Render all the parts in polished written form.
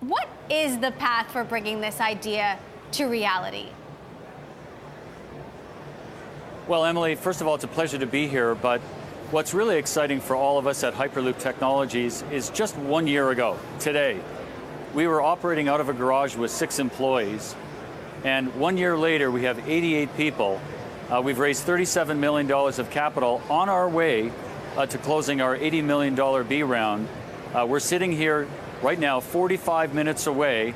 what is the path for bringing this idea to reality? Well, Emily, first of all, it's a pleasure to be here, but what's really exciting for all of us at Hyperloop Technologies is just 1 year ago, today, we were operating out of a garage with 6 employees, and 1 year later, we have 88 people. We've raised $37 million of capital on our way to closing our $80 million B round. We're sitting here right now, 45 minutes away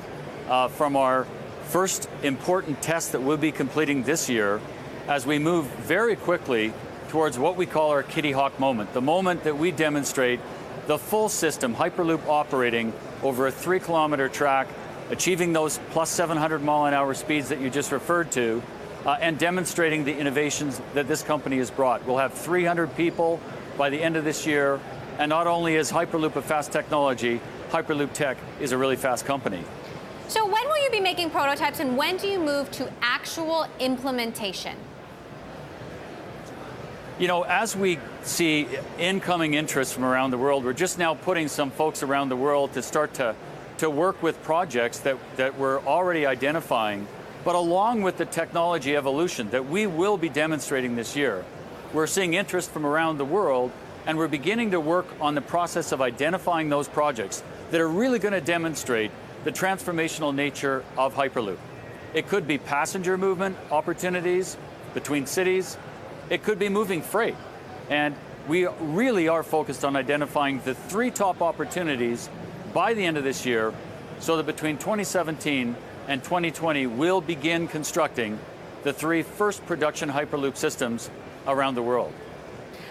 from our first important test that we'll be completing this year, as we move very quickly towards what we call our Kitty Hawk moment, the moment that we demonstrate the full system, Hyperloop operating over a 3-kilometer track, achieving those plus 700 mile an hour speeds that you just referred to, and demonstrating the innovations that this company has brought. We'll have 300 people by the end of this year, and not only is Hyperloop a fast technology, Hyperloop Tech is a really fast company. So when will you be making prototypes, and when do you move to actual implementation? You know, as we see incoming interest from around the world, we're just now putting some folks around the world to start to work with projects that we're already identifying, but along with the technology evolution that we will be demonstrating this year. We're seeing interest from around the world, and we're beginning to work on the process of identifying those projects that are really going to demonstrate the transformational nature of Hyperloop. It could be passenger movement opportunities between cities. It could be moving freight. And we really are focused on identifying the 3 top opportunities by the end of this year, so that between 2017 and 2020, we'll begin constructing the 3 first production Hyperloop systems around the world.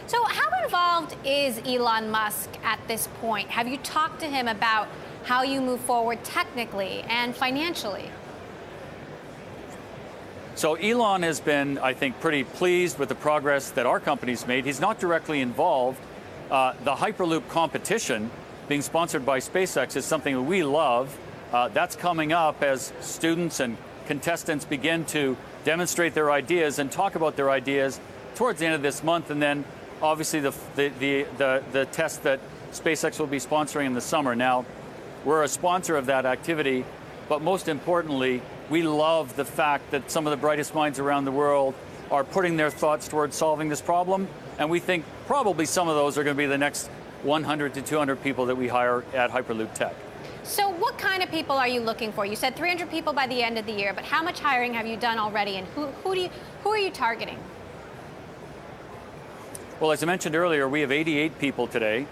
So how involved is Elon Musk at this point? Have you talked to him about how you move forward technically and financially? So Elon has been, I think, pretty pleased with the progress that our company's made. He's not directly involved. The Hyperloop competition, being sponsored by SpaceX, is something that we love. That's coming up as students and contestants begin to demonstrate their ideas and talk about their ideas towards the end of this month, and then obviously the test that SpaceX will be sponsoring in the summer. Now, we're a sponsor of that activity, but most importantly, we love the fact that some of the brightest minds around the world are putting their thoughts towards solving this problem, and we think probably some of those are going to be the next 100 to 200 people that we hire at Hyperloop Tech. So what kind of people are you looking for? You said 300 people by the end of the year, but how much hiring have you done already, and who are you targeting? Well, as I mentioned earlier, we have 88 people today.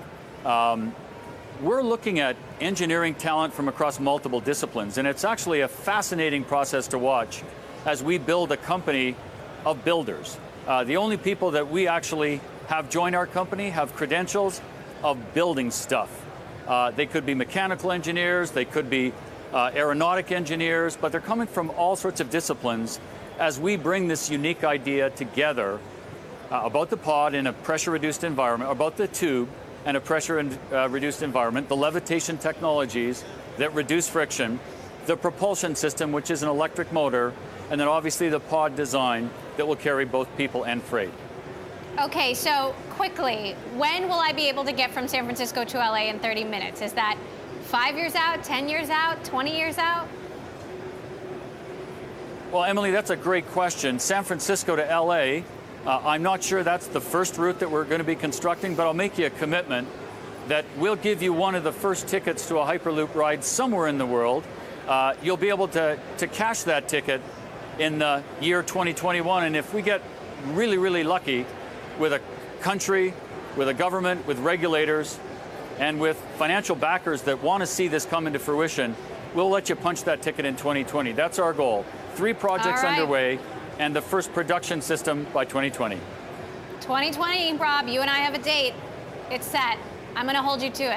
We're looking at engineering talent from across multiple disciplines, and it's actually a fascinating process to watch as we build a company of builders. The only people that we actually have join our company have credentials of building stuff. They could be mechanical engineers, they could be aeronautic engineers, but they're coming from all sorts of disciplines as we bring this unique idea together about the pod in a pressure-reduced environment, about the tube and a pressure-reduced environment, the levitation technologies that reduce friction, the propulsion system, which is an electric motor, and then obviously the pod design that will carry both people and freight. Okay, so quickly, when will I be able to get from San Francisco to LA in 30 minutes? Is that 5 years out, 10 years out, 20 years out? Well, Emily, that's a great question. San Francisco to LA, I'm not sure that's the first route that we're going to be constructing, but I'll make you a commitment that we'll give you one of the first tickets to a Hyperloop ride somewhere in the world. You'll be able to cash that ticket in the year 2021, and if we get really, really lucky with a country, with a government, with regulators, and with financial backers that want to see this come into fruition, we'll let you punch that ticket in 2020. That's our goal. 3 projects underway, and the first production system by 2020. 2020, Rob, you and I have a date. It's set. I'm going to hold you to it.